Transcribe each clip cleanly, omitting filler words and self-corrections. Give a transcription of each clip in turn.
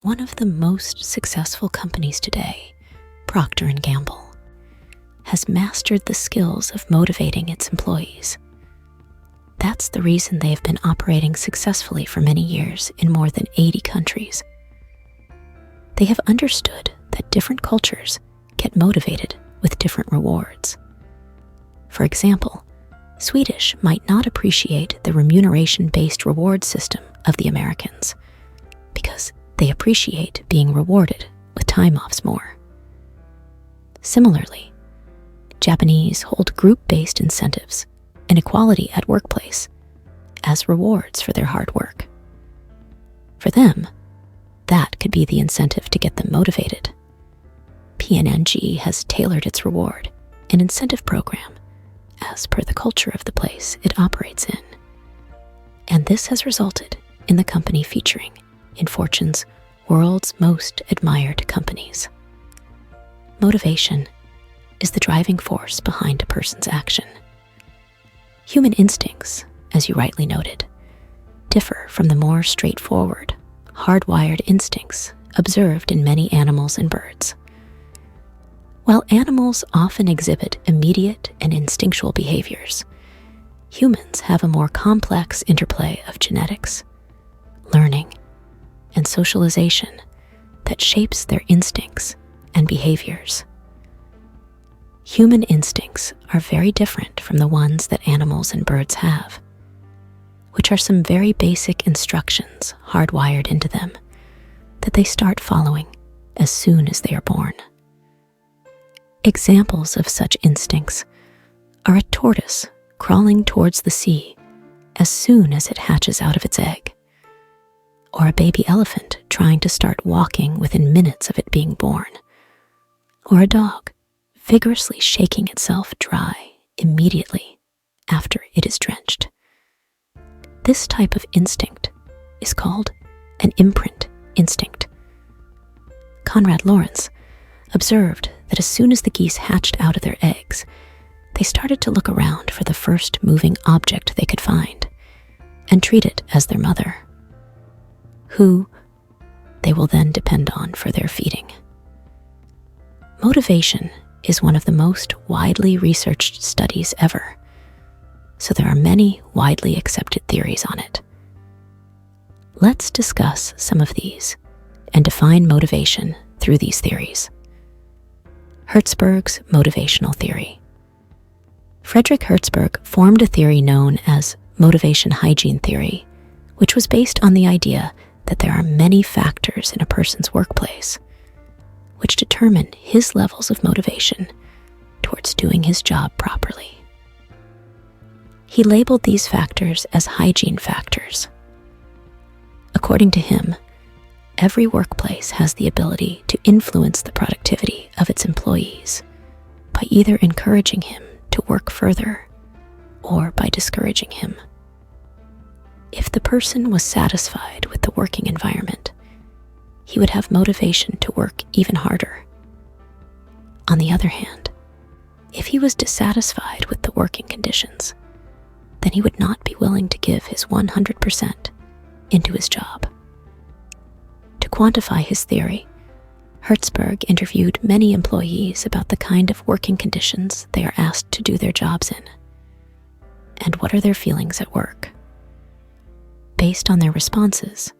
One of the most successful companies today, Procter & Gamble, has mastered the skills of motivating its employees. That's the reason they have been operating successfully for many years in more than 80 countries. They have understood that different cultures get motivated with different rewards. For example, Swedish might not appreciate the remuneration-based reward system of the Americans because they appreciate being rewarded with time-offs more. Similarly, Japanese hold group-based incentives and equality at workplace as rewards for their hard work. For them, that could be the incentive to get them motivated. P&G has tailored its reward and incentive program as per the culture of the place it operates in. And this has resulted in the company featuring in Fortune's World's Most Admired Companies. Motivation is the driving force behind a person's action. Human instincts, as you rightly noted, differ from the more straightforward, hardwired instincts observed in many animals and birds. While animals often exhibit immediate and instinctual behaviors, humans have a more complex interplay of genetics, learning, and socialization that shapes their instincts and behaviors. Human instincts are very different from the ones that animals and birds have, which are some very basic instructions hardwired into them that they start following as soon as they are born. Examples of such instincts are a tortoise crawling towards the sea as soon as it hatches out of its egg, or a baby elephant trying to start walking within minutes of it being born, or a dog vigorously shaking itself dry immediately after it is drenched. This type of instinct is called an imprint instinct. Konrad Lorenz observed that as soon as the geese hatched out of their eggs, they started to look around for the first moving object they could find and treat it as their mother, who they will then depend on for their feeding. Motivation is one of the most widely researched studies ever, so there are many widely accepted theories on it. Let's discuss some of these and define motivation through these theories. Hertzberg's motivational theory. Frederick Hertzberg formed a theory known as motivation hygiene theory, which was based on the idea that there are many factors in a person's workplace which determine his levels of motivation towards doing his job properly. He labeled these factors as hygiene factors. According to him, every workplace has the ability to influence the productivity of its employees by either encouraging him to work further or by discouraging him. If the person was satisfied with the working environment, he would have motivation to work even harder. On the other hand, if he was dissatisfied with the working conditions, then he would not be willing to give his 100% into his job. To quantify his theory, Hertzberg interviewed many employees about the kind of working conditions they are asked to do their jobs in, and what are their feelings at work. Based on their responses,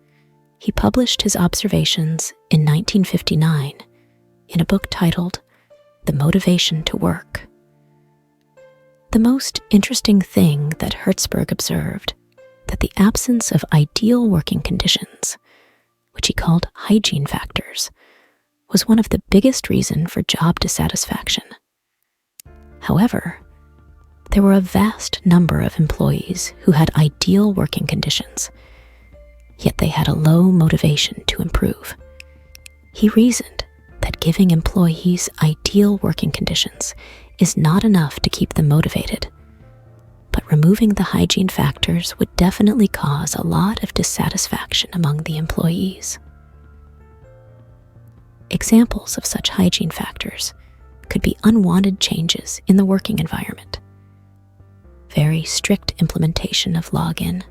he published his observations in 1959 in a book titled The Motivation to Work. The most interesting thing that Hertzberg observed that the absence of ideal working conditions, which he called hygiene factors, was one of the biggest reasons for job dissatisfaction. However, there were a vast number of employees who had ideal working conditions, yet they had a low motivation to improve. He reasoned that giving employees ideal working conditions is not enough to keep them motivated, but removing the hygiene factors would definitely cause a lot of dissatisfaction among the employees. Examples of such hygiene factors could be unwanted changes in the working environment, very strict implementation of log-in,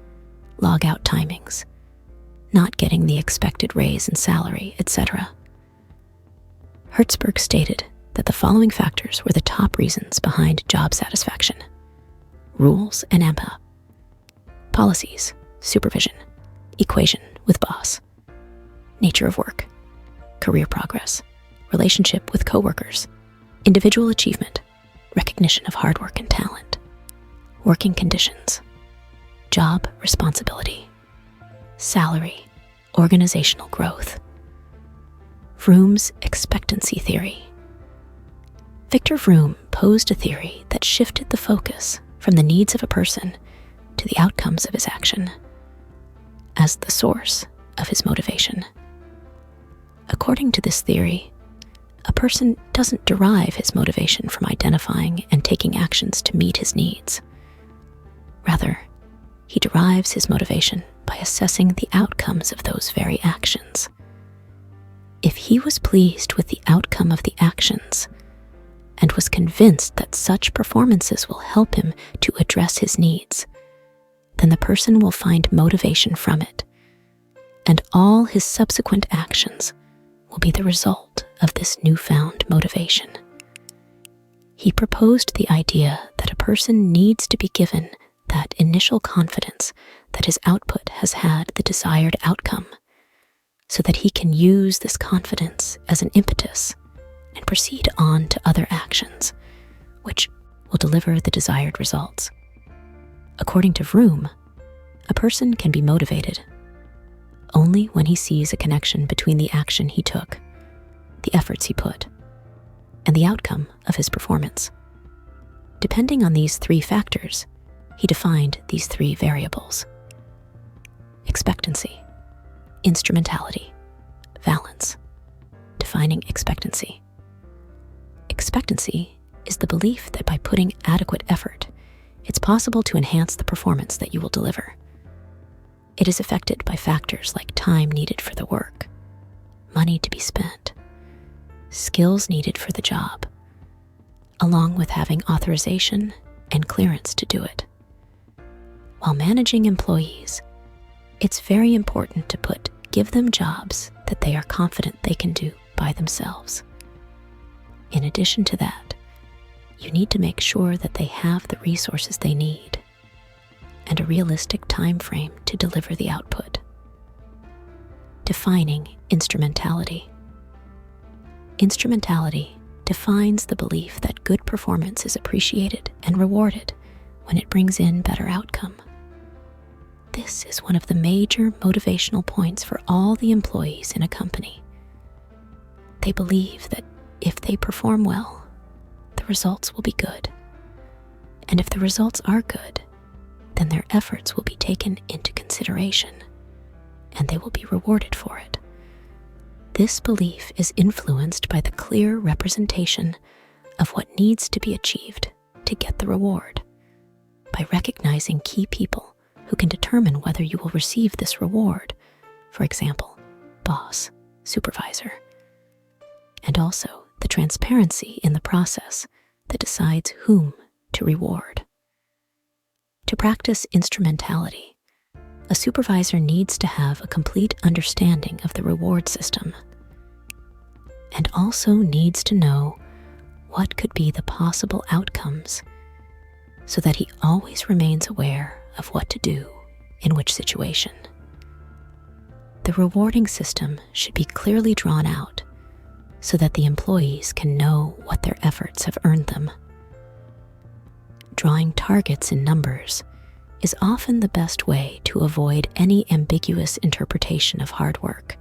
log-out timings, not getting the expected raise in salary, etc. Hertzberg stated that the following factors were the top reasons behind job satisfaction: rules and AMPA, policies, supervision, equation with boss, nature of work, career progress, relationship with coworkers, individual achievement, recognition of hard work and talent, working conditions, job responsibility, salary, organizational growth. Vroom's expectancy theory. Victor Vroom posed a theory that shifted the focus from the needs of a person to the outcomes of his action as the source of his motivation. According to this theory, a person doesn't derive his motivation from identifying and taking actions to meet his needs. Rather, he derives his motivation by assessing the outcomes of those very actions. If he was pleased with the outcome of the actions and was convinced that such performances will help him to address his needs, then the person will find motivation from it, and all his subsequent actions will be the result of this newfound motivation. He proposed the idea that a person needs to be given that initial confidence that his output has had the desired outcome, so that he can use this confidence as an impetus and proceed on to other actions, which will deliver the desired results. According to Vroom, a person can be motivated only when he sees a connection between the action he took, the efforts he put, and the outcome of his performance. Depending on these three factors, he defined these three variables: expectancy, instrumentality, valence. Defining expectancy. Expectancy is the belief that by putting adequate effort, it's possible to enhance the performance that you will deliver. It is affected by factors like time needed for the work, money to be spent, skills needed for the job, along with having authorization and clearance to do it. While managing employees, it's very important to give them jobs that they are confident they can do by themselves. In addition to that, you need to make sure that they have the resources they need and a realistic time frame to deliver the output. Defining instrumentality. Instrumentality defines the belief that good performance is appreciated and rewarded when it brings in better outcome. This is one of the major motivational points for all the employees in a company. They believe that if they perform well, the results will be good. And if the results are good, then their efforts will be taken into consideration and they will be rewarded for it. This belief is influenced by the clear representation of what needs to be achieved to get the reward, by recognizing key people who can determine whether you will receive this reward, for example, boss, supervisor, and also the transparency in the process that decides whom to reward. To practice instrumentality, a supervisor needs to have a complete understanding of the reward system and also needs to know what could be the possible outcomes so that he always remains aware of what to do in which situation. The rewarding system should be clearly drawn out so that the employees can know what their efforts have earned them. Drawing targets in numbers is often the best way to avoid any ambiguous interpretation of hard work.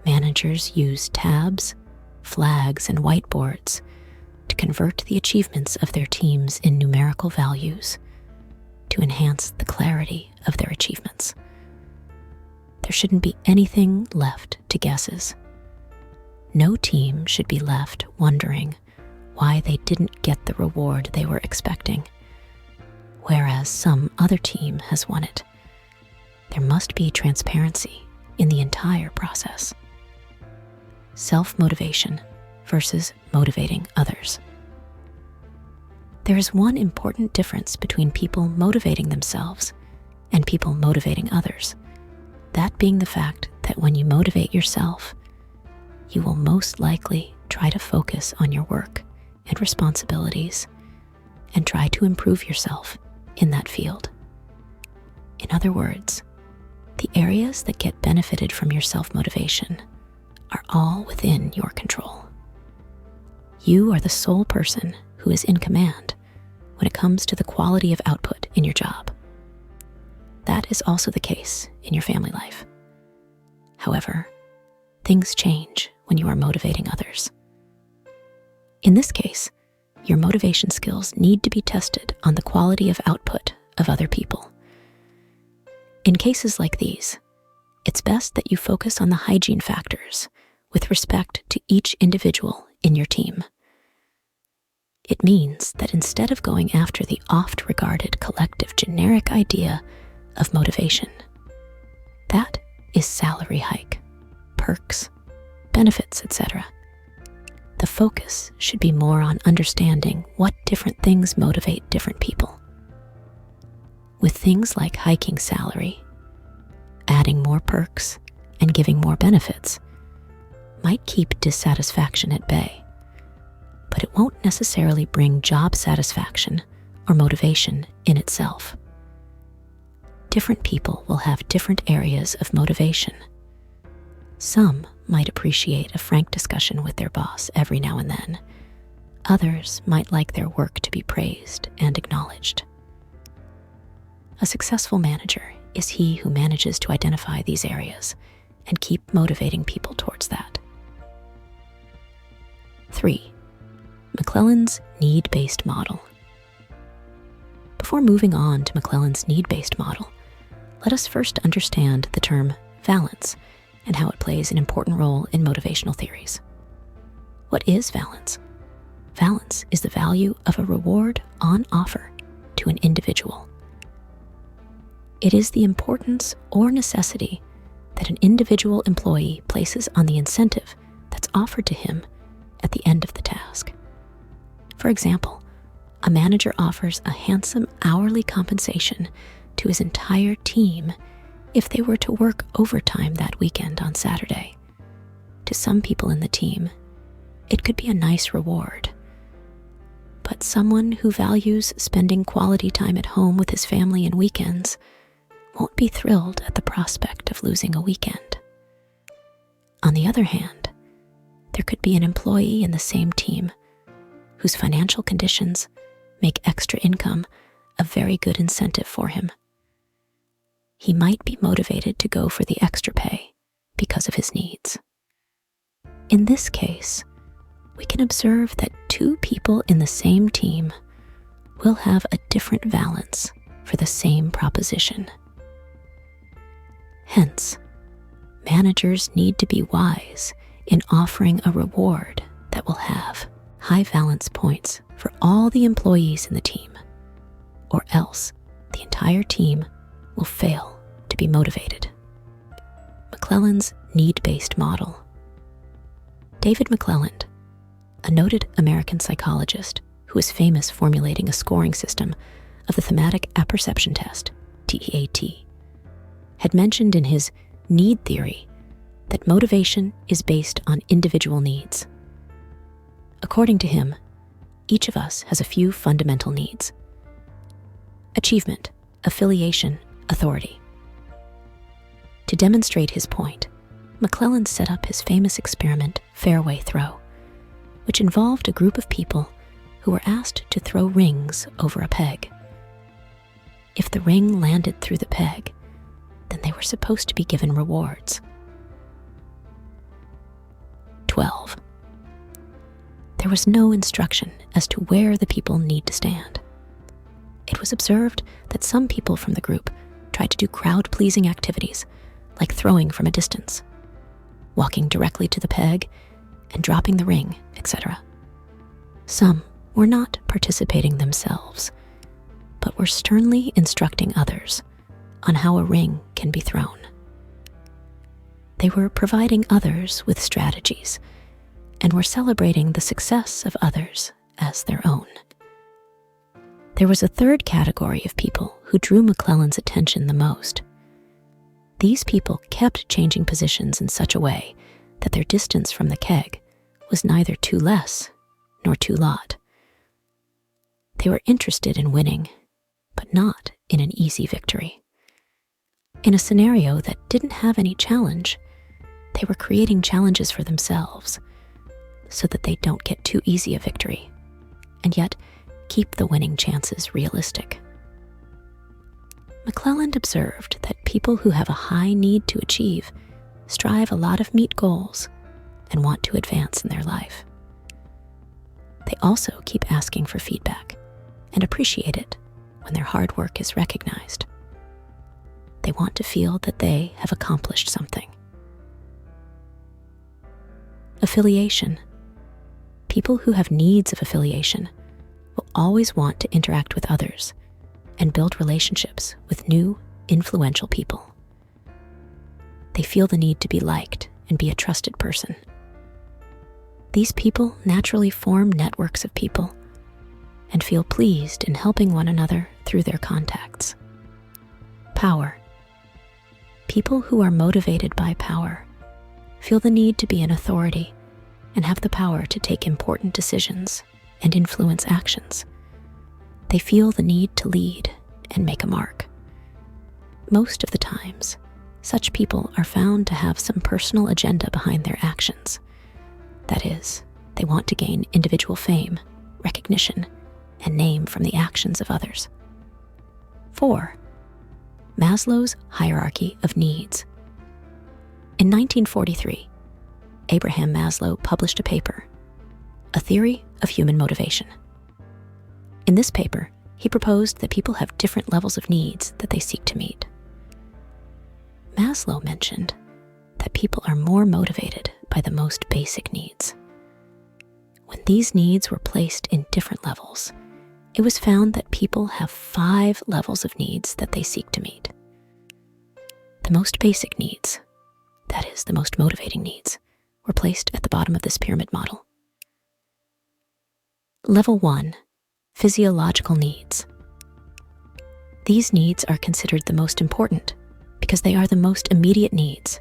Managers use tabs, flags, and whiteboards to convert the achievements of their teams in numerical values to enhance the clarity of their achievements. There shouldn't be anything left to guesses. No team should be left wondering why they didn't get the reward they were expecting, whereas some other team has won it. There must be transparency in the entire process. Self-motivation versus motivating others. There is one important difference between people motivating themselves and people motivating others. That being the fact that when you motivate yourself, you will most likely try to focus on your work and responsibilities and try to improve yourself in that field. In other words, the areas that get benefited from your self-motivation are all within your control. You are the sole person who is in command when it comes to the quality of output in your job. That is also the case in your family life. However, things change when you are motivating others. In this case, your motivation skills need to be tested on the quality of output of other people. In cases like these, it's best that you focus on the hygiene factors with respect to each individual in your team. It means that instead of going after the oft-regarded collective generic idea of motivation, that is salary hike, perks, benefits, etc., the focus should be more on understanding what different things motivate different people. With things like hiking salary, adding more perks, and giving more benefits might keep dissatisfaction at bay, but it won't necessarily bring job satisfaction or motivation in itself. Different people will have different areas of motivation. Some might appreciate a frank discussion with their boss every now and then. Others might like their work to be praised and acknowledged. A successful manager is he who manages to identify these areas and keep motivating people towards that. 3. McClelland's need-based model. Before moving on to McClelland's need-based model, let us first understand the term valence and how it plays an important role in motivational theories. What is valence? Valence is the value of a reward on offer to an individual. It is the importance or necessity that an individual employee places on the incentive that's offered to him at the end of the task. For example, a manager offers a handsome hourly compensation to his entire team if they were to work overtime that weekend on Saturday. To some people in the team, it could be a nice reward. But someone who values spending quality time at home with his family and weekends won't be thrilled at the prospect of losing a weekend. On the other hand, there could be an employee in the same team whose financial conditions make extra income a very good incentive for him. He might be motivated to go for the extra pay because of his needs. In this case, we can observe that two people in the same team will have a different valence for the same proposition. Hence, managers need to be wise in offering a reward that will have high valence points for all the employees in the team, or else the entire team will fail to be motivated. McClelland's need-based model. David McClelland, a noted American psychologist who is famous formulating a scoring system of the thematic apperception test, TEAT, had mentioned in his need theory that motivation is based on individual needs. According to him, each of us has a few fundamental needs: achievement, affiliation, authority. To demonstrate his point, McClelland set up his famous experiment, fairway throw, which involved a group of people who were asked to throw rings over a peg. If the ring landed through the peg, then they were supposed to be given rewards. 12. There was no instruction as to where the people need to stand. It was observed that some people from the group tried to do crowd-pleasing activities, like throwing from a distance, walking directly to the peg, and dropping the ring, etc. Some were not participating themselves, but were sternly instructing others on how a ring can be thrown. They were providing others with strategies and were celebrating the success of others as their own. There was a third category of people who drew McClelland's attention the most. These people kept changing positions in such a way that their distance from the keg was neither too less nor too lot. They were interested in winning, but not in an easy victory. In a scenario that didn't have any challenge, they were creating challenges for themselves so that they don't get too easy a victory, and yet keep the winning chances realistic. McClelland observed that people who have a high need to achieve strive a lot to meet goals and want to advance in their life. They also keep asking for feedback and appreciate it when their hard work is recognized. They want to feel that they have accomplished something. Affiliation. People who have needs of affiliation will always want to interact with others and build relationships with new, influential people. They feel the need to be liked and be a trusted person. These people naturally form networks of people and feel pleased in helping one another through their contacts. Power. People who are motivated by power feel the need to be an authority and have the power to take important decisions and influence actions. They feel the need to lead and make a mark. Most of the times, such people are found to have some personal agenda behind their actions. That is, they want to gain individual fame, recognition, and name from the actions of others. 4. Maslow's hierarchy of needs. In 1943, Abraham Maslow published a paper, A Theory of Human Motivation. In this paper, he proposed that people have different levels of needs that they seek to meet. Maslow mentioned that people are more motivated by the most basic needs. When these needs were placed in different levels, it was found that people have 5 levels of needs that they seek to meet. The most basic needs, that is, the most motivating needs, were placed at the bottom of this pyramid model. Level 1, physiological needs. These needs are considered the most important because they are the most immediate needs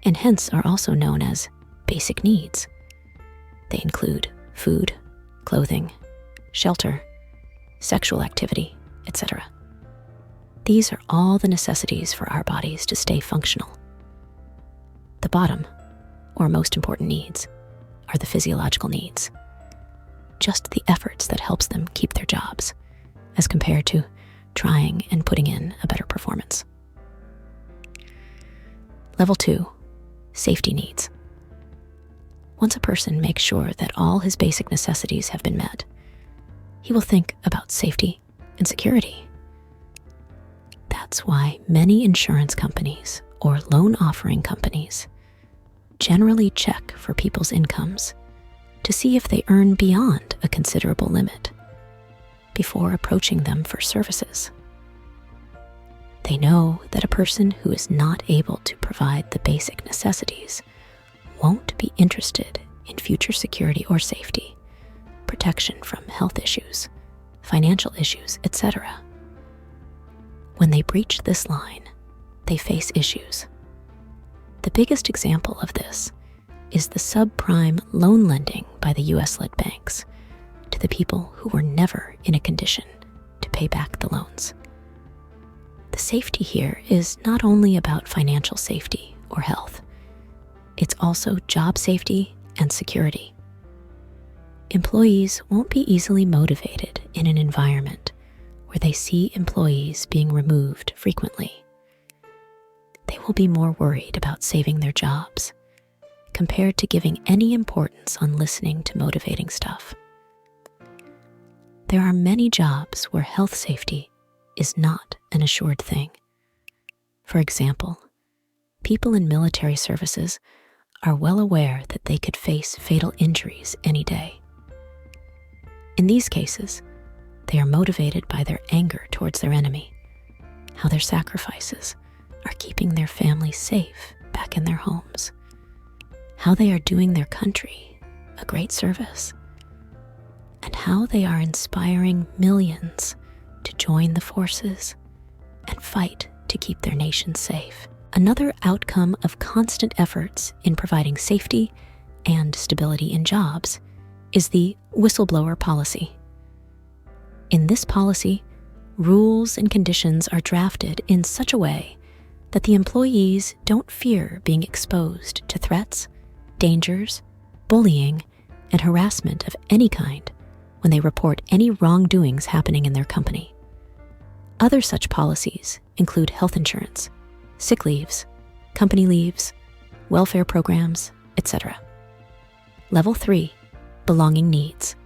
and hence are also known as basic needs. They include food, clothing, shelter, sexual activity, etc. These are all the necessities for our bodies to stay functional. The bottom, or most important needs, are the physiological needs. Just the efforts that helps them keep their jobs, as compared to trying and putting in a better performance. Level 2, safety needs. Once a person makes sure that all his basic necessities have been met, he will think about safety and security. That's why many insurance companies or loan offering companies generally check for people's incomes to see if they earn beyond a considerable limit before approaching them for services. They know that a person who is not able to provide the basic necessities won't be interested in future security or safety, protection from health issues, financial issues, etc. When they breach this line, they face issues. The biggest example of this is the subprime loan lending by the US-led banks to the people who were never in a condition to pay back the loans. The safety here is not only about financial safety or health, it's also job safety and security. Employees won't be easily motivated in an environment where they see employees being removed frequently. They will be more worried about saving their jobs compared to giving any importance on listening to motivating stuff. There are many jobs where health safety is not an assured thing. For example, people in military services are well aware that they could face fatal injuries any day. In these cases, they are motivated by their anger towards their enemy, how their sacrifices are keeping their families safe back in their homes, how they are doing their country a great service, and how they are inspiring millions to join the forces and fight to keep their nation safe. Another outcome of constant efforts in providing safety and stability in jobs is the whistleblower policy. In this policy, rules and conditions are drafted in such a way that the employees don't fear being exposed to threats, dangers, bullying, and harassment of any kind when they report any wrongdoings happening in their company. Other such policies include health insurance, sick leaves, company leaves, welfare programs, etc. Level 3, belonging needs.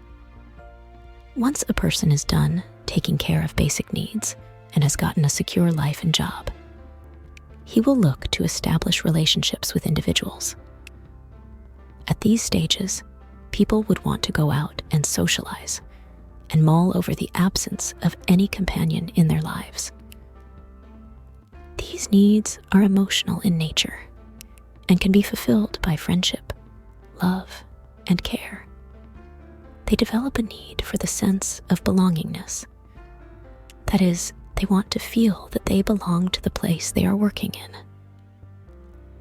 Once a person is done taking care of basic needs and has gotten a secure life and job, he will look to establish relationships with individuals. At these stages, people would want to go out and socialize and mull over the absence of any companion in their lives. These needs are emotional in nature and can be fulfilled by friendship, love, and care. They develop a need for the sense of belongingness. That is, they want to feel that they belong to the place they are working in.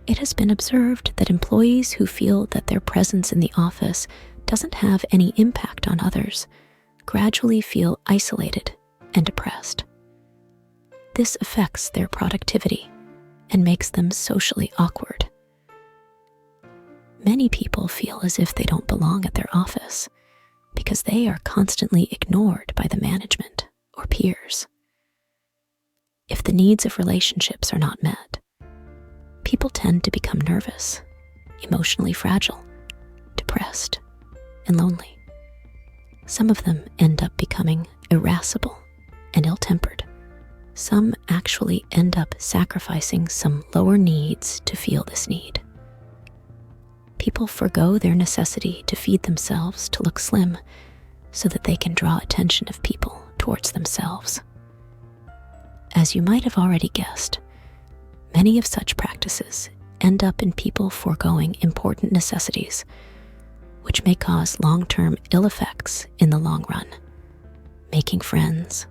It has been observed that employees who feel that their presence in the office doesn't have any impact on others gradually feel isolated and depressed. This affects their productivity and makes them socially awkward. Many people feel as if they don't belong at their office because they are constantly ignored by the management or peers. If the needs of relationships are not met, people tend to become nervous, emotionally fragile, depressed, and lonely. Some of them end up becoming irascible and ill-tempered. Some actually end up sacrificing some lower needs to feel this need. People forego their necessity to feed themselves to look slim so that they can draw attention of people towards themselves. As you might have already guessed, many of such practices end up in people foregoing important necessities, which may cause long-term ill effects in the long run. Making friends,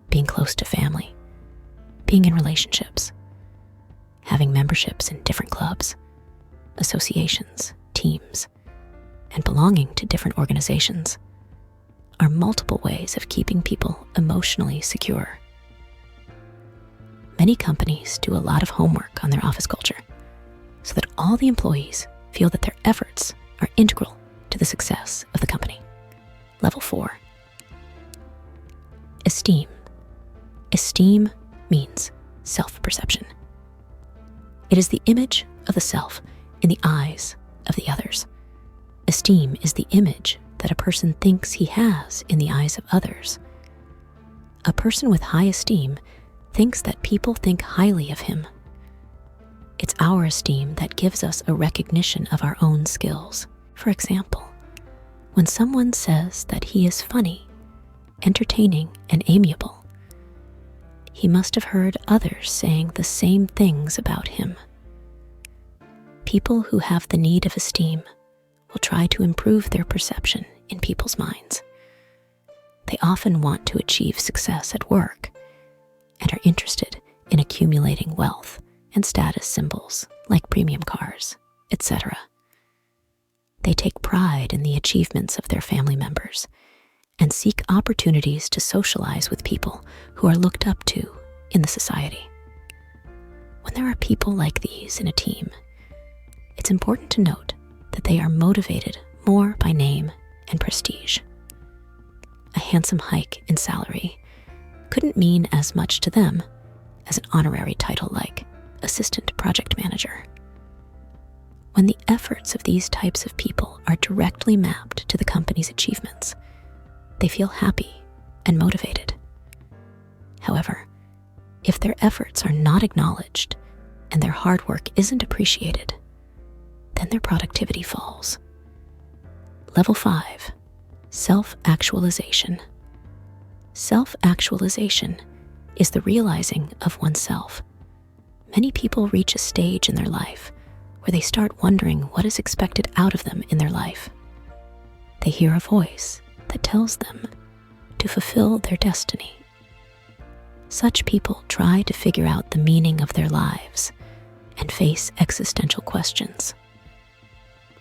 being close to family, being in relationships, having memberships in different clubs, associations, teams, and belonging to different organizations are multiple ways of keeping people emotionally secure. Many companies do a lot of homework on their office culture so that all the employees feel that their efforts are integral to the success of the company. Level 4. Esteem. Esteem means self-perception. It is the image of the self in the eyes of the others. Esteem is the image that a person thinks he has in the eyes of others. A person with high esteem thinks that people think highly of him. It's our esteem that gives us a recognition of our own skills. For example, when someone says that he is funny, entertaining, and amiable, he must have heard others saying the same things about him. People who have the need of esteem will try to improve their perception in people's minds. They often want to achieve success at work and are interested in accumulating wealth and status symbols like premium cars, etc. They take pride in the achievements of their family members and seek opportunities to socialize with people who are looked up to in the society. When there are people like these in a team, it's important to note that they are motivated more by name and prestige. A handsome hike in salary couldn't mean as much to them as an honorary title like assistant project manager. When the efforts of these types of people are directly mapped to the company's achievements, they feel happy and motivated. However, if their efforts are not acknowledged and their hard work isn't appreciated, then their productivity falls. Level 5, self-actualization. Self-actualization is the realizing of oneself. Many people reach a stage in their life where they start wondering what is expected out of them in their life. They hear a voice that tells them to fulfill their destiny. Such people try to figure out the meaning of their lives and face existential questions.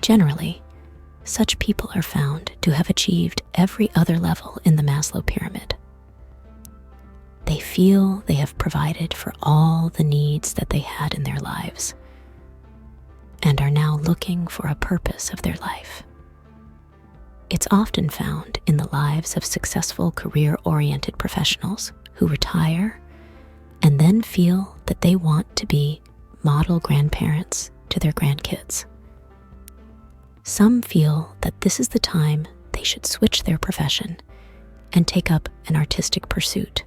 Generally, such people are found to have achieved every other level in the Maslow pyramid. They feel they have provided for all the needs that they had in their lives and are now looking for a purpose of their life. It's often found in the lives of successful career-oriented professionals who retire and then feel that they want to be model grandparents to their grandkids. Some feel that this is the time they should switch their profession and take up an artistic pursuit.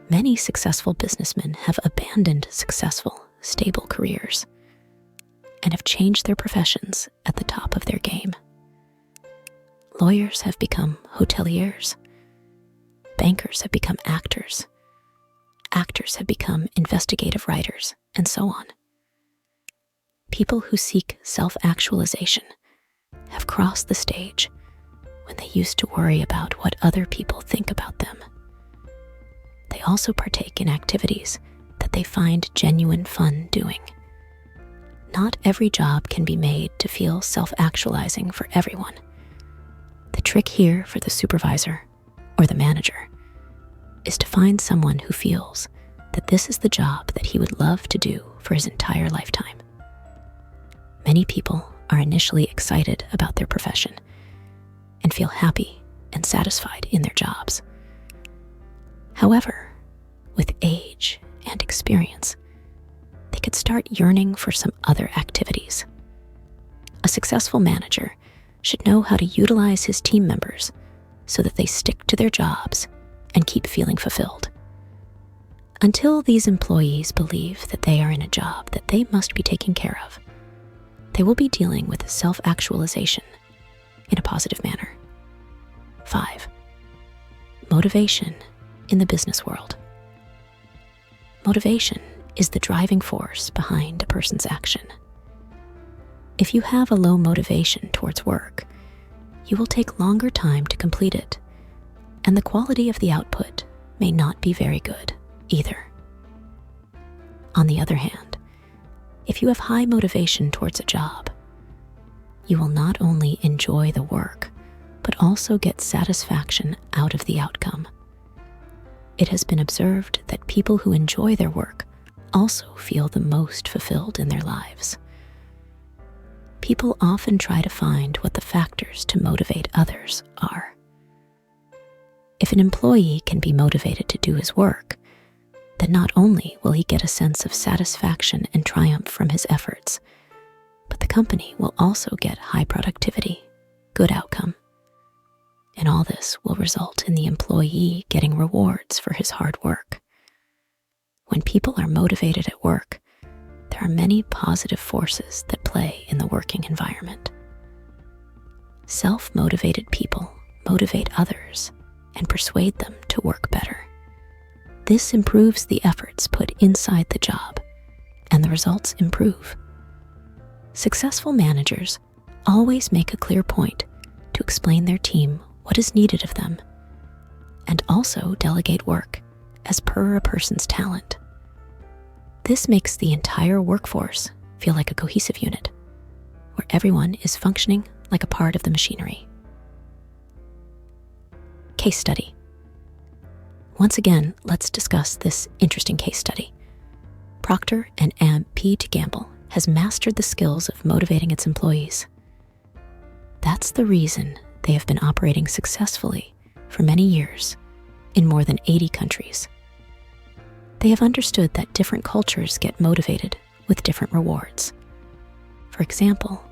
Many successful businessmen have abandoned successful, stable careers and have changed their professions at the top of their game. Lawyers have become hoteliers. Bankers have become actors. Actors have become investigative writers, and so on. People who seek self-actualization have crossed the stage when they used to worry about what other people think about them. They also partake in activities that they find genuine fun doing. Not every job can be made to feel self-actualizing for everyone. The trick here for the supervisor or the manager is to find someone who feels that this is the job that he would love to do for his entire lifetime. Many people are initially excited about their profession and feel happy and satisfied in their jobs. However, with age and experience, they could start yearning for some other activities. A successful manager should know how to utilize his team members so that they stick to their jobs and keep feeling fulfilled. Until these employees believe that they are in a job that they must be taken care of, they will be dealing with self-actualization in a positive manner. 5. Motivation in the business world. Motivation is the driving force behind a person's action. If you have a low motivation towards work, you will take longer time to complete it, and the quality of the output may not be very good either. On the other hand, if you have high motivation towards a job, you will not only enjoy the work, but also get satisfaction out of the outcome. It has been observed that people who enjoy their work also feel the most fulfilled in their lives. People often try to find what the factors to motivate others are. If an employee can be motivated to do his work, then not only will he get a sense of satisfaction and triumph from his efforts, but the company will also get high productivity, good outcome. And all this will result in the employee getting rewards for his hard work. When people are motivated at work, there are many positive forces that play in the working environment. Self-motivated people motivate others and persuade them to work better. This improves the efforts put inside the job, and the results improve. Successful managers always make a clear point to explain their team what is needed of them, and also delegate work as per a person's talent. This makes the entire workforce feel like a cohesive unit, where everyone is functioning like a part of the machinery. Case study. Once again, let's discuss this interesting case study. Procter & Gamble has mastered the skills of motivating its employees. That's the reason they have been operating successfully for many years in more than 80 countries. They have understood that different cultures get motivated with different rewards. For example,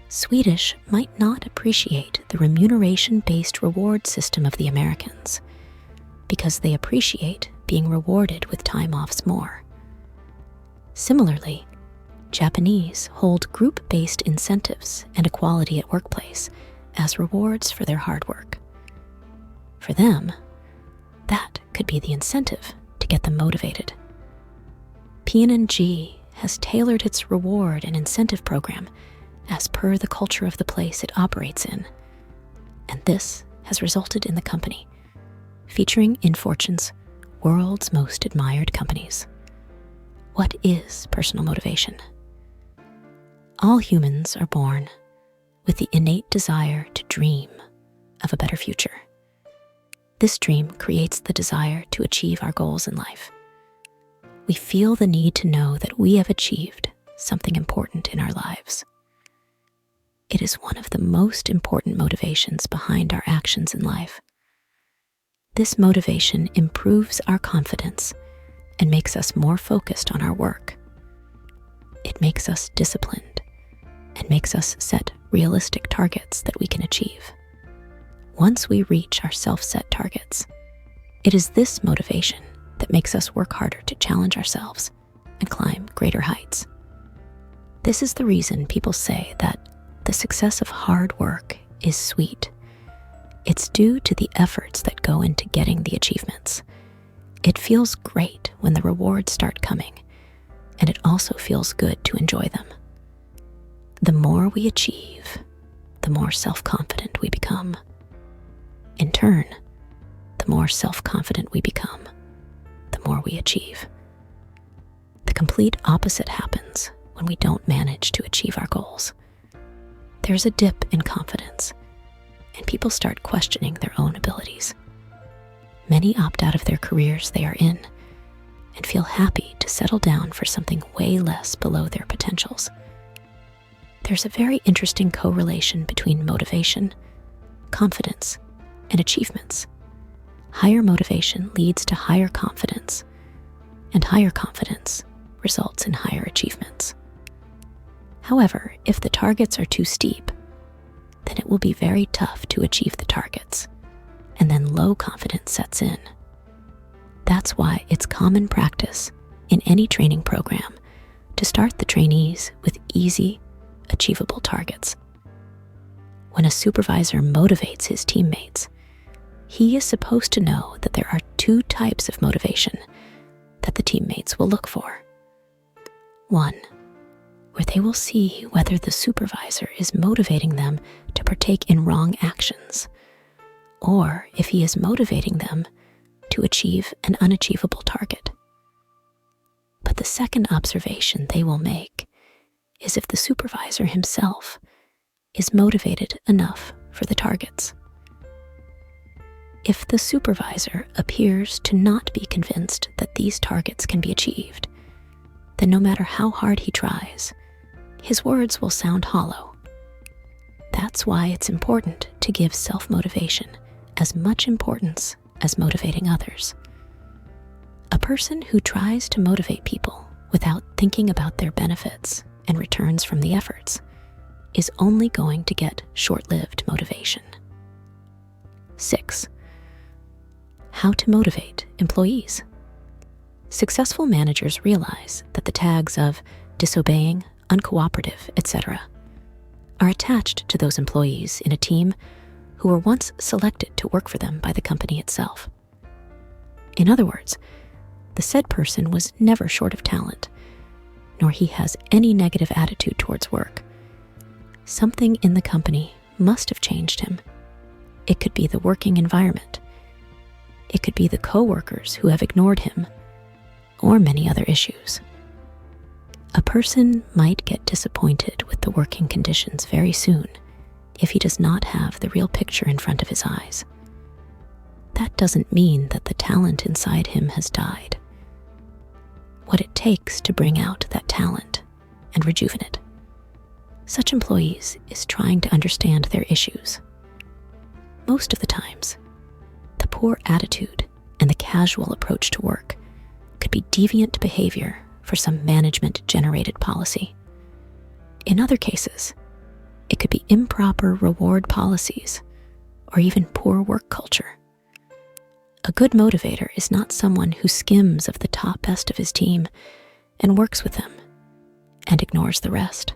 Swedish might not appreciate the remuneration-based reward system of the Americans because they appreciate being rewarded with time offs more. Similarly, Japanese hold group-based incentives and equality at workplace as rewards for their hard work. For them, that could be the incentive to get them motivated. P&G has tailored its reward and incentive program as per the culture of the place it operates in, and this has resulted in the company featuring in Fortune's World's Most Admired Companies. What is personal motivation? All humans are born with the innate desire to dream of a better future. This dream creates the desire to achieve our goals in life. We feel the need to know that we have achieved something important in our lives. It is one of the most important motivations behind our actions in life. This motivation improves our confidence and makes us more focused on our work. It makes us disciplined and makes us set realistic targets that we can achieve. Once we reach our self-set targets, it is this motivation that makes us work harder to challenge ourselves and climb greater heights. This is the reason people say that the success of hard work is sweet. It's due to the efforts that go into getting the achievements. It feels great when the rewards start coming, and it also feels good to enjoy them. The more we achieve, the more self-confident we become. In turn, the more self-confident we become, the more we achieve. The complete opposite happens when we don't manage to achieve our goals. There's a dip in confidence, and people start questioning their own abilities. Many opt out of their careers they are in and feel happy to settle down for something way less below their potentials. There's a very interesting correlation between motivation, confidence, and achievements. Higher motivation leads to higher confidence, and higher confidence results in higher achievements. However, if the targets are too steep, then it will be very tough to achieve the targets, and then low confidence sets in. That's why it's common practice in any training program to start the trainees with easy, achievable targets. When a supervisor motivates his teammates, he is supposed to know that there are two types of motivation that the teammates will look for. One, where they will see whether the supervisor is motivating them to partake in wrong actions, or if he is motivating them to achieve an unachievable target. But the second observation they will make is if the supervisor himself is motivated enough for the targets. If the supervisor appears to not be convinced that these targets can be achieved, then no matter how hard he tries, his words will sound hollow. That's why it's important to give self-motivation as much importance as motivating others. A person who tries to motivate people without thinking about their benefits and returns from the efforts is only going to get short-lived motivation. 6. How to motivate employees. Successful managers realize that the tags of disobeying, uncooperative, etc. are attached to those employees in a team who were once selected to work for them by the company itself. In other words, the said person was never short of talent, nor he has any negative attitude towards work. Something in the company must have changed him. It could be the working environment. It could be the co-workers who have ignored him, or many other issues. A person might get disappointed with the working conditions very soon if he does not have the real picture in front of his eyes. That doesn't mean that the talent inside him has died. What it takes to bring out that talent and rejuvenate such employees is trying to understand their issues. Most of the times, the poor attitude and the casual approach to work could be deviant behavior for some management-generated policy. In other cases, it could be improper reward policies or even poor work culture. A good motivator is not someone who skims of the top best of his team and works with them and ignores the rest.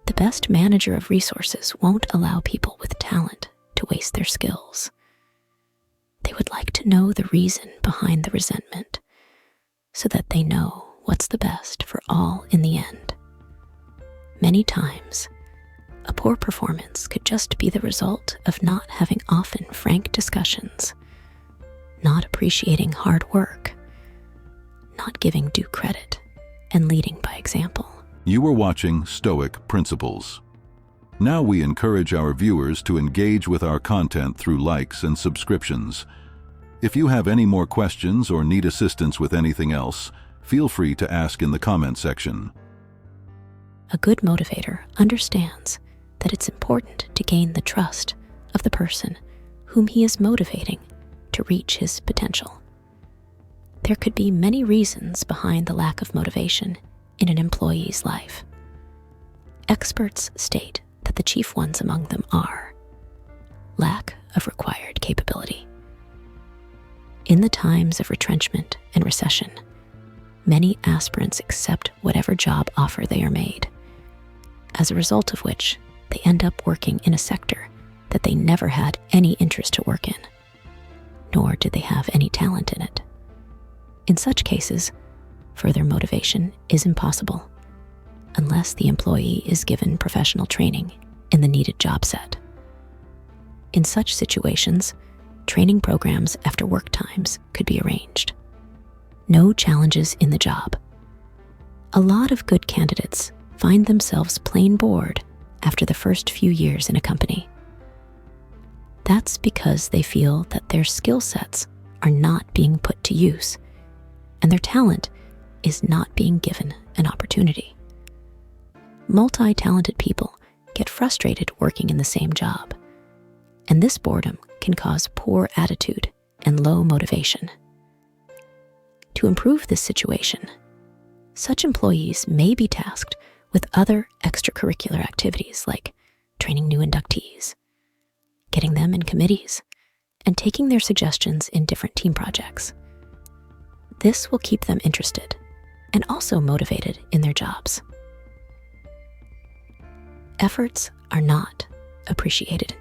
The best manager of resources won't allow people with talent to waste their skills. They would like to know the reason behind the resentment so that they know what's the best for all in the end. Many times, a poor performance could just be the result of not having often frank discussions, not appreciating hard work, not giving due credit and leading by example. You are watching Stoic Principles. Now we encourage our viewers to engage with our content through likes and subscriptions. If you have any more questions or need assistance with anything else, feel free to ask in the comment section. A good motivator understands that it's important to gain the trust of the person whom he is motivating to reach his potential. There could be many reasons behind the lack of motivation in an employee's life. Experts state that the chief ones among them are lack of required capability. In the times of retrenchment and recession, many aspirants accept whatever job offer they are made, as a result of which they end up working in a sector that they never had any interest to work in, nor did they have any talent in it. In such cases, further motivation is impossible unless the employee is given professional training in the needed job set. In such situations, training programs after work times could be arranged. No challenges in the job. A lot of good candidates find themselves plain bored after the first few years in a company. That's because they feel that their skill sets are not being put to use, and their talent is not being given an opportunity. Multi-talented people get frustrated working in the same job, and this boredom can cause poor attitude and low motivation. To improve this situation, such employees may be tasked with other extracurricular activities like training new inductees, getting them in committees, and taking their suggestions in different team projects. This will keep them interested and also motivated in their jobs. Efforts are not appreciated.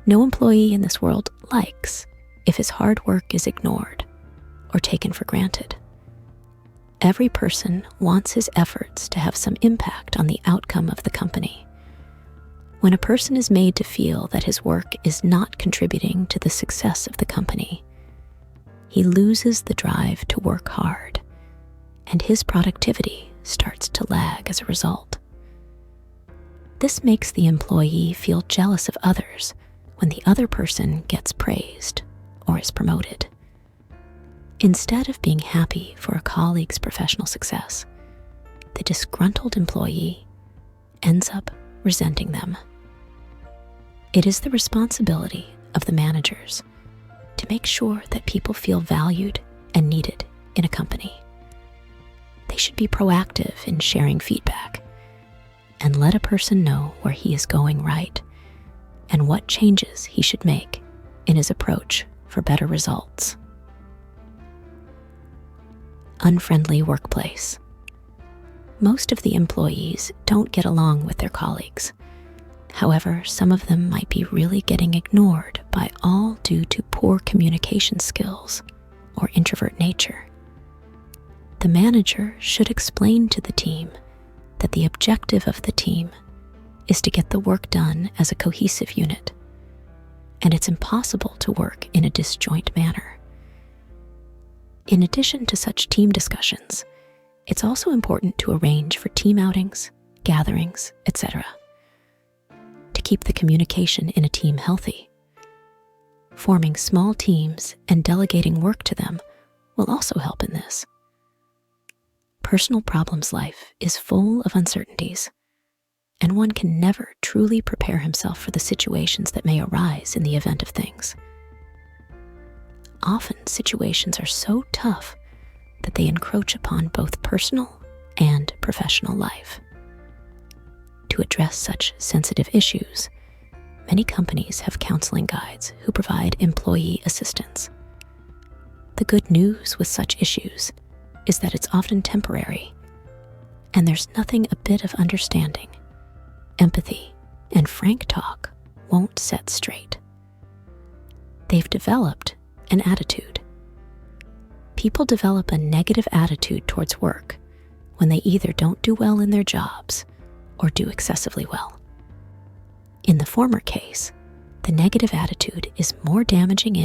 No employee in this world likes if his hard work is ignored or taken for granted. Every person wants his efforts to have some impact on the outcome of the company. When a person is made to feel that his work is not contributing to the success of the company, he loses the drive to work hard, and his productivity starts to lag as a result. This makes the employee feel jealous of others when the other person gets praised or is promoted. Instead of being happy for a colleague's professional success, the disgruntled employee ends up resenting them. It is the responsibility of the managers to make sure that people feel valued and needed in a company. They should be proactive in sharing feedback and let a person know where he is going right and what changes he should make in his approach for better results. Unfriendly workplace. Most of the employees don't get along with their colleagues. However, some of them might be really getting ignored by all due to poor communication skills or introvert nature. The manager should explain to the team that the objective of the team is to get the work done as a cohesive unit, and it's impossible to work in a disjoint manner. In addition to such team discussions, it's also important to arrange for team outings, gatherings, etc., to keep the communication in a team healthy. Forming small teams and delegating work to them will also help in this. Personal problems life is full of uncertainties, and one can never truly prepare himself for the situations that may arise in the event of things. Often situations are so tough that they encroach upon both personal and professional life. To address such sensitive issues, many companies have counseling guides who provide employee assistance. The good news with such issues is that it's often temporary, and there's nothing a bit of understanding, empathy, and frank talk won't set straight. They've developed an attitude. People develop a negative attitude towards work when they either don't do well in their jobs or do excessively well. In the former case, the negative attitude is more damaging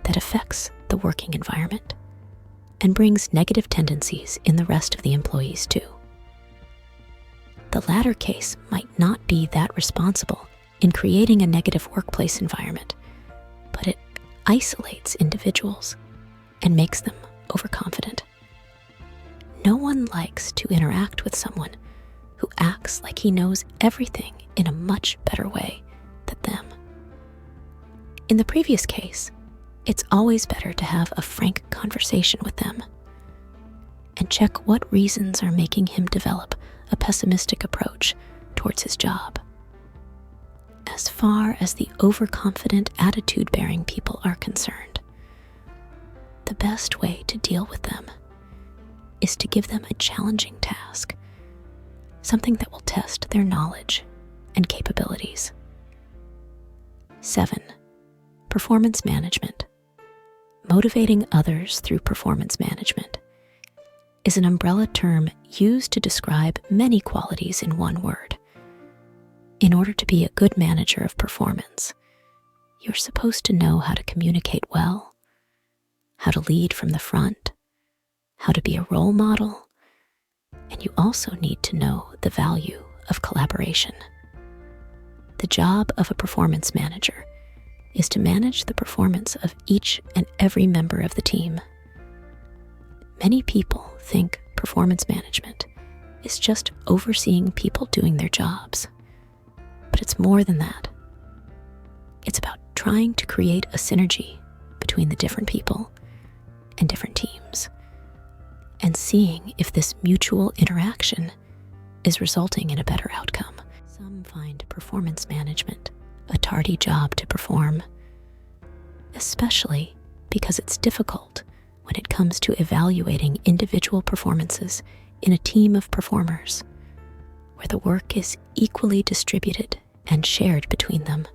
that affects the working environment. and brings negative tendencies in the rest of the employees too. The latter case might not be that responsible in creating a negative workplace environment, but it isolates individuals and makes them overconfident. No one likes to interact with someone who acts like he knows everything in a much better way than them. In the previous case, it's always better to have a frank conversation with them and check what reasons are making him develop a pessimistic approach towards his job. As far as the overconfident, attitude-bearing people are concerned, the best way to deal with them is to give them a challenging task, something that will test their knowledge and capabilities. 7. Performance management. Motivating others through performance management is an umbrella term used to describe many qualities in one word. In order to be a good manager of performance, you're supposed to know how to communicate well, how to lead from the front, how to be a role model, and you also need to know the value of collaboration. The job of a performance manager is to manage the performance of each and every member of the team. Many people think performance management is just overseeing people doing their jobs, but it's more than that. It's about trying to create a synergy between the different people and different teams, and seeing if this mutual interaction is resulting in a better outcome. Some find performance management a tardy job to perform, especially because it's difficult when it comes to evaluating individual performances in a team of performers, where the work is equally distributed and shared between them.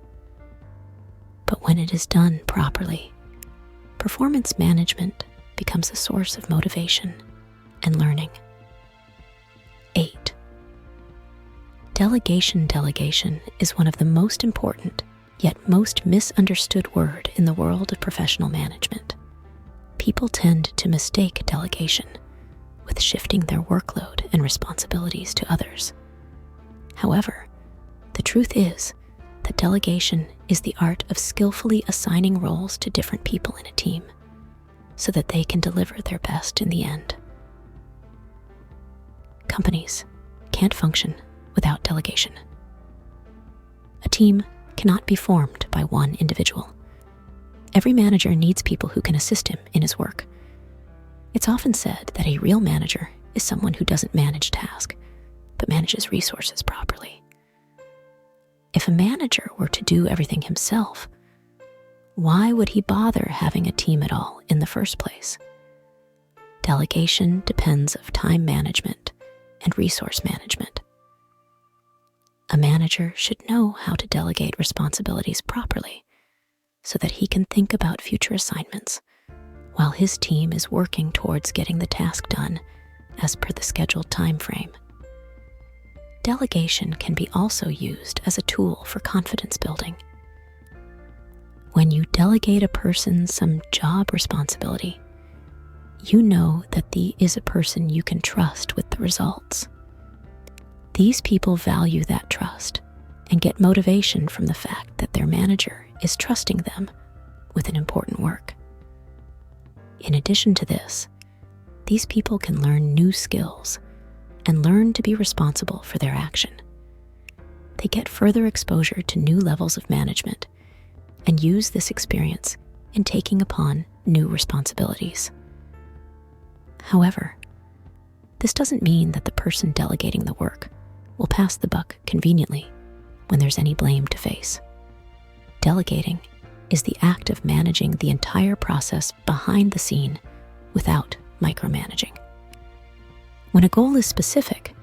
But when it is done properly, performance management becomes a source of motivation and learning. 8. Delegation. Delegation is one of the most important yet most misunderstood word in the world of professional management. People tend to mistake delegation with shifting their workload and responsibilities to others. However, the truth is that delegation is the art of skillfully assigning roles to different people in a team so that they can deliver their best in the end. Companies can't function without delegation. A team cannot be formed by one individual. Every manager needs people who can assist him in his work. It's often said that a real manager is someone who doesn't manage tasks, but manages resources properly. If a manager were to do everything himself, why would he bother having a team at all in the first place? Delegation depends on time management and resource management. A manager should know how to delegate responsibilities properly so that he can think about future assignments while his team is working towards getting the task done as per the scheduled time frame. Delegation can be also used as a tool for confidence building. When you delegate a person some job responsibility, you know that he is a person you can trust with the results. These people value that trust and get motivation from the fact that their manager is trusting them with an important work. In addition to this, these people can learn new skills and learn to be responsible for their action. They get further exposure to new levels of management and use this experience in taking upon new responsibilities. However, this doesn't mean that the person delegating the work will pass the buck conveniently when there's any blame to face. Delegating is the act of managing the entire process behind the scene without micromanaging. When a goal is specific,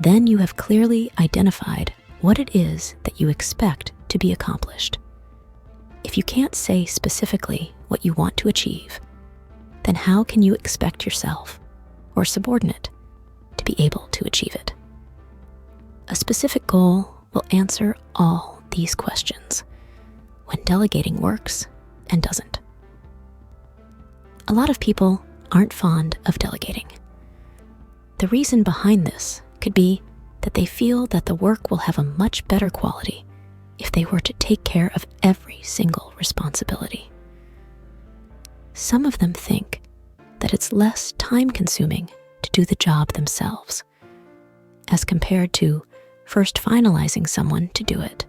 then you have clearly identified what it is that you expect to be accomplished. If you can't say specifically what you want to achieve, then how can you expect yourself or subordinate to be able to achieve it? A specific goal will answer all these questions when delegating works and doesn't. A lot of people aren't fond of delegating. The reason behind this could be that they feel that the work will have a much better quality if they were to take care of every single responsibility. Some of them think that it's less time-consuming to do the job themselves, as compared to first finalizing someone to do it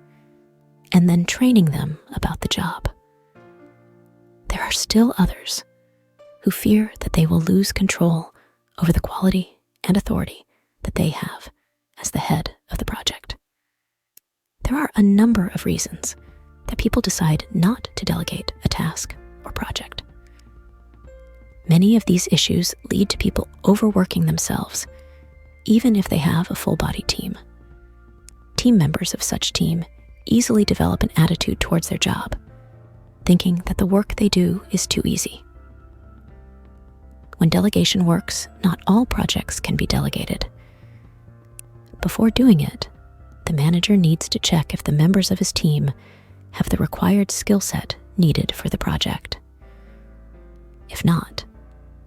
and then training them about the job. There are still others who fear that they will lose control over the quality and authority that they have as the head of the project. There are a number of reasons that people decide not to delegate a task or project. Many of these issues lead to people overworking themselves, even if they have a full-body team. Team members of such team easily develop an attitude towards their job, thinking that the work they do is too easy. When delegation works, not all projects can be delegated. Before doing it, the manager needs to check if the members of his team have the required skill set needed for the project. If not,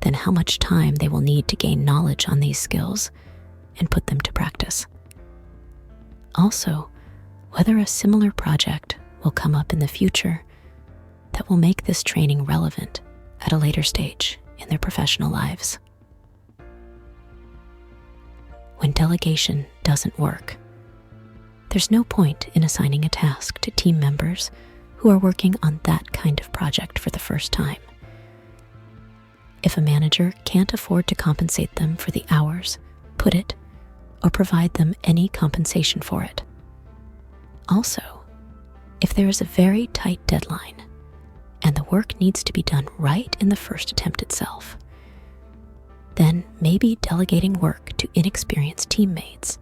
then how much time they will need to gain knowledge on these skills and put them to practice. Also, whether a similar project will come up in the future that will make this training relevant at a later stage in their professional lives. When delegation doesn't work, there's no point in assigning a task to team members who are working on that kind of project for the first time. If a manager can't afford to compensate them for the hours, put it, or provide them any compensation for it. Also, if there is a very tight deadline and the work needs to be done right in the first attempt itself, then maybe delegating work to inexperienced teammates.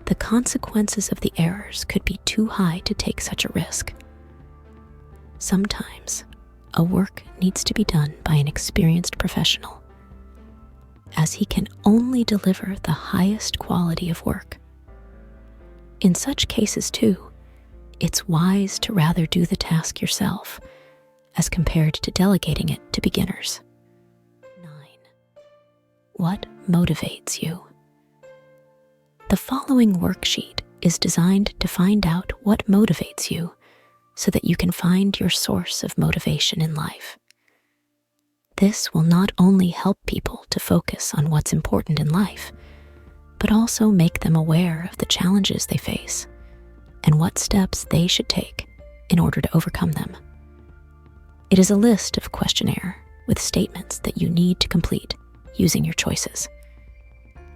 The consequences of the errors could be too high to take such a risk. Sometimes, a work needs to be done by an experienced professional, as he can only deliver the highest quality of work. In such cases, too, it's wise to rather do the task yourself as compared to delegating it to beginners. 9. What motivates you? The following worksheet is designed to find out what motivates you so that you can find your source of motivation in life. This will not only help people to focus on what's important in life, but also make them aware of the challenges they face and what steps they should take in order to overcome them. It is a list of questionnaire with statements that you need to complete using your choices.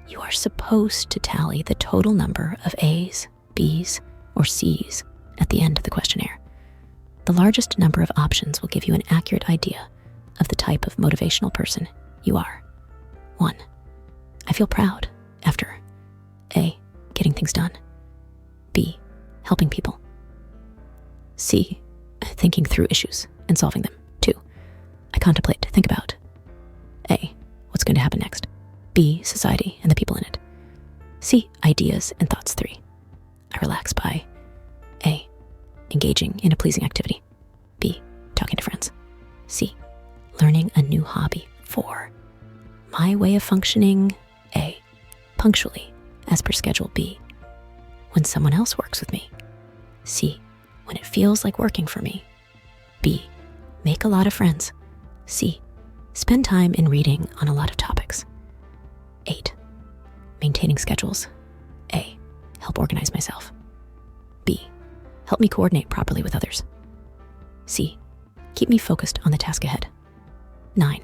You are supposed to tally the total number of A's, B's, or C's at the end of the questionnaire. The largest number of options will give you an accurate idea of the type of motivational person you are. 1. I feel proud after A. Getting things done. B. Helping people. C. Thinking through issues and solving them. 2. I contemplate, think about A. What's going to happen next. B. Society and the people in it. C. Ideas and thoughts. 3. I relax by A. Engaging in a pleasing activity. B. Talking to friends. C. Learning a new hobby. 4. My way of functioning. A. Punctually, as per schedule. B. When someone else works with me. C. When it feels like working for me. B. Make a lot of friends. C. Spend time in reading on a lot of topics. 8. Maintaining schedules. A. Help organize myself. B. Help me coordinate properly with others. C. Keep me focused on the task ahead. 9.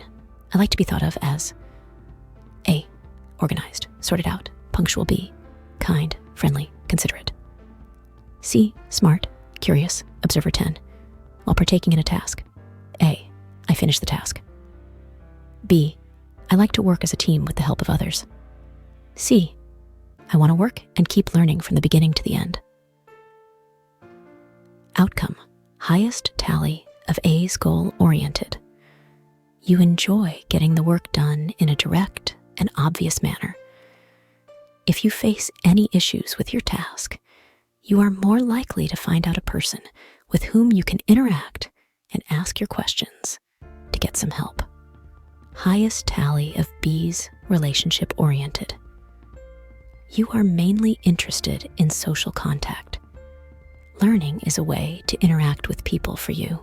I like to be thought of as A. Organized, sorted out, punctual. B. Kind, friendly, considerate. C. Smart, curious, observer. 10. While partaking in a task. A. I finish the task. B. I like to work as a team with the help of others. C. I want to work and keep learning from the beginning to the end. Outcome: highest tally of A's, goal-oriented. You enjoy getting the work done in a direct and obvious manner. If you face any issues with your task, you are more likely to find out a person with whom you can interact and ask your questions to get some help. Highest tally of B's relationship oriented. You are mainly interested in social contact. Learning is a way to interact with people for you.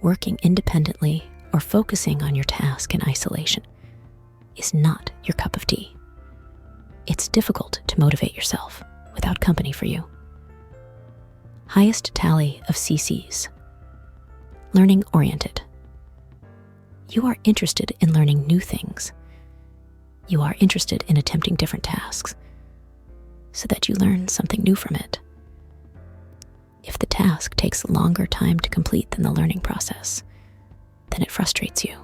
Working independently or focusing on your task in isolation is not your cup of tea. It's difficult to motivate yourself without company for you. Highest tally of CCs. Learning oriented. You are interested in learning new things. You are interested in attempting different tasks so that you learn something new from it. If the task takes a longer time to complete than the learning process, then it frustrates you.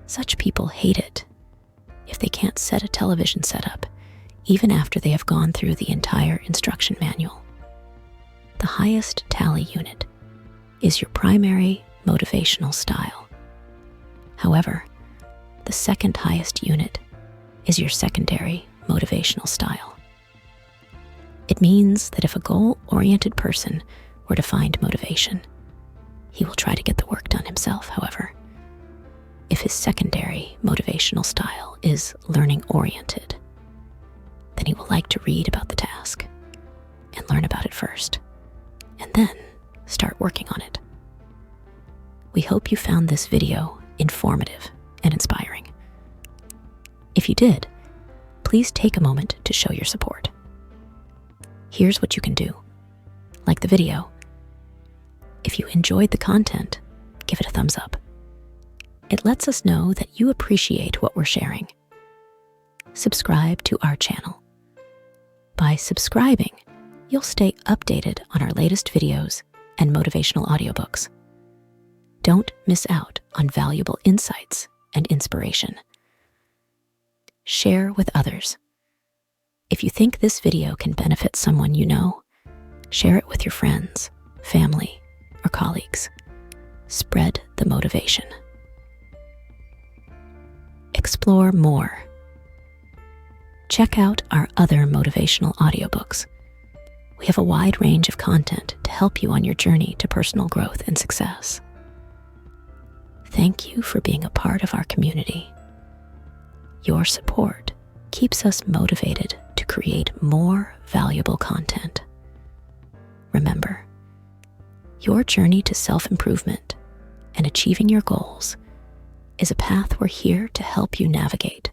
Such people hate it if they can't set a television setup, even after they have gone through the entire instruction manual. The highest tally unit is your primary motivational style. However, the second highest unit is your secondary motivational style. It means that if a goal-oriented person were to find motivation, he will try to get the work done himself, however. If his secondary motivational style is learning-oriented, then he will like to read about the task and learn about it first, and then start working on it. We hope you found this video informative and inspiring. If you did, please take a moment to show your support. Here's what you can do. Like the video. If you enjoyed the content, give it a thumbs up. It lets us know that you appreciate what we're sharing. Subscribe to our channel. By subscribing, you'll stay updated on our latest videos and motivational audiobooks. Don't miss out on valuable insights and inspiration. Share with others. If you think this video can benefit someone you know, share it with your friends, family, or colleagues. Spread the motivation. Explore more. Check out our other motivational audiobooks. We have a wide range of content to help you on your journey to personal growth and success. Thank you for being a part of our community. Your support keeps us motivated to create more valuable content. Remember, your journey to self-improvement and achieving your goals is a path we're here to help you navigate.